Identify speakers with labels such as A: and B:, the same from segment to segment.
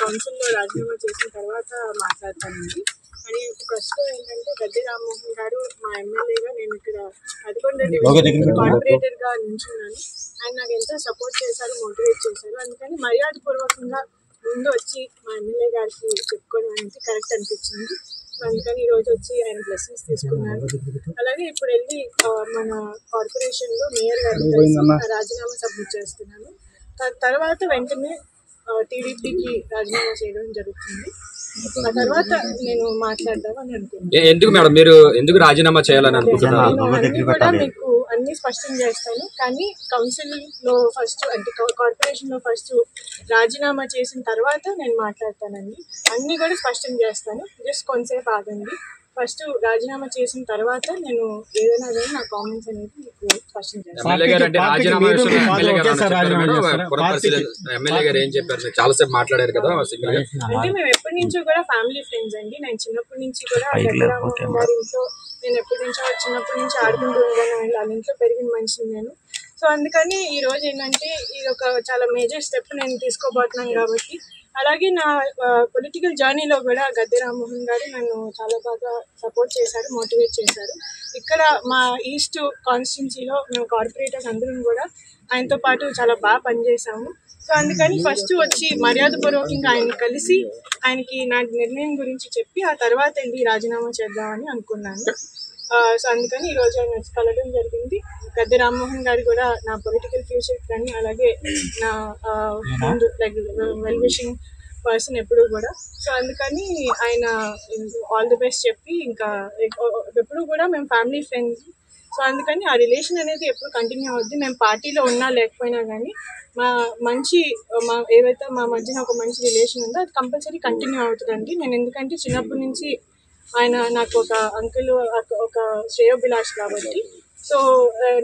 A: కౌన్సిల్లో రాజీనామా చేసిన తర్వాత మాట్లాడతానండి. అని ప్రస్తుతం ఏంటంటే గద్దె రామ్మోహన్ గారు మా ఎమ్మెల్యేగా నేను ఇక్కడ 11 డివిజన్ కార్పొరేటర్గా నిల్చున్నాను. ఆయన నాకు ఎంతో సపోర్ట్ చేశారు, మోటివేట్ చేశారు. అందుకని మర్యాదపూర్వకంగా ముందు వచ్చి మా ఎమ్మెల్యే గారికి చెప్పుకోవడం అనేది కరెక్ట్ అనిపించింది. అందుకని ఈరోజు వచ్చి ఆయన బ్లెస్సింగ్స్ తీసుకున్నాను. అలాగే ఇప్పుడు వెళ్ళి మన కార్పొరేషన్లో మేయర్ గారికి రాజీనామా సబ్మిట్ చేస్తున్నాను. తర్వాత వెంటనే టీడీపీకి రాజీనామా చేయడం జరుగుతుంది. ఆ తర్వాత నేను మాట్లాడదామని అనుకుంటున్నాను.
B: ఎందుకు మేడం మీరు ఎందుకు రాజీనామా చేయాలని అనుకుంటున్నారు?
A: కూడా మీకు అన్ని స్పష్టం చేస్తాను. కానీ కౌన్సిల్లో ఫస్ట్ అంటే కార్పొరేషన్లో ఫస్ట్ రాజీనామా చేసిన తర్వాత నేను మాట్లాడతానండి. అన్నీ కూడా స్పష్టం చేస్తాను. జస్ట్ కొంతసేపు ఆగండి. ఫస్ట్ రాజీనామా చేసిన తర్వాత నేను ఏదైనా కానీ నా కామెంట్స్ అనేది మీకు స్పష్టం చేస్తాను.
B: ఎమ్మెల్యే గారు ఏం చెప్పారు? చాలా సేపు మాట్లాడారు కదా.
A: అంటే మేము ఎప్పటి నుంచో కూడా ఫ్యామిలీ ఫ్రెండ్స్ అండి. నేను చిన్నప్పటి నుంచి కూడా గద్దెరామ్మోహన్ గారి ఇంట్లో నేను ఎప్పటి నుంచో చిన్నప్పటి నుంచి ఆడుకుంటూ ఉంటాను. వాళ్ళ ఇంట్లో పెరిగిన మనిషిని నేను. సో అందుకని ఈ రోజు ఏంటంటే ఇది ఒక చాలా మేజర్ స్టెప్ నేను తీసుకోబోతున్నాను కాబట్టి. అలాగే నా పొలిటికల్ జర్నీలో కూడా గద్దె రామ్మోహన్ గారు నన్ను చాలా బాగా సపోర్ట్ చేశారు, మోటివేట్ చేశారు. ఇక్కడ మా ఈస్ట్ కాన్స్టిట్యున్సీలో మేము కార్పొరేటర్స్ అందరం కూడా ఆయనతో పాటు చాలా బాగా పనిచేసాము. సో అందుకని ఫస్ట్ వచ్చి మర్యాదపూర్వకంగా ఆయన్ని కలిసి ఆయనకి నా నిర్ణయం గురించి చెప్పి ఆ తర్వాత వెళ్ళి రాజీనామా చేద్దామని అనుకున్నాను. సో అందుకని ఈరోజు ఆయన వచ్చి కలవడం జరిగింది. గద్దె రామ్మోహన్ గారు కూడా నా పొలిటికల్ ఫ్యూచర్ కానీ అలాగే నా ముందు లైక్ వెల్ విషింగ్ పర్సన్ ఎప్పుడు కూడా. సో అందుకని ఆయన ఆల్ ది బెస్ట్ చెప్పి ఇంకా ఎప్పుడు కూడా మేము ఫ్యామిలీ ఫ్రెండ్స్. సో అందుకని ఆ రిలేషన్ అనేది ఎప్పుడు కంటిన్యూ అవుద్ది. మేము పార్టీలో ఉన్నా లేకపోయినా కానీ ఏవైతే మా మధ్యన ఒక మంచి రిలేషన్ ఉందో అది కంపల్సరీ కంటిన్యూ అవుతుందండి. నేను ఎందుకంటే చిన్నప్పటి నుంచి ఆయన నాకు ఒక అంకుల్, ఒక శ్రేయోభిలాష్ కాబట్టి. సో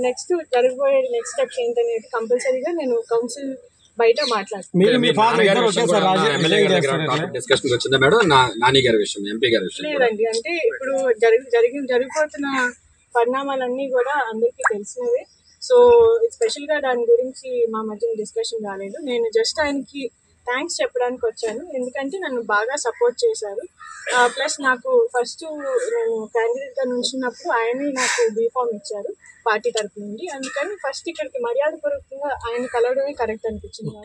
A: నెక్స్ట్ జరగబోయే నెక్స్ట్ స్టెప్స్ ఏంటనేది కంపల్సరీగా నేను కౌన్సిల్ బయట మాట్లాడుతాను. లేదండి, అంటే ఇప్పుడు జరిగిపోతున్న పరిణామాలన్నీ కూడా అందరికీ తెలిసినవే. సో స్పెషల్గా దాని గురించి మా మధ్య డిస్కషన్ రాలేదు. నేను జస్ట్ ఆయనకి థ్యాంక్స్ చెప్పడానికి వచ్చాను. ఎందుకంటే నన్ను బాగా సపోర్ట్ చేశారు. ప్లస్ నాకు ఫస్ట్ నేను క్యాండిడేట్గా నిలిచినప్పుడు ఆయనే నాకు బీఫామ్ ఇచ్చారు పార్టీ తరఫు నుండి. అందుకని ఫస్ట్ ఇక్కడికి మర్యాదపూర్వకంగా ఆయన కలవడమే కరెక్ట్ అనిపించింది.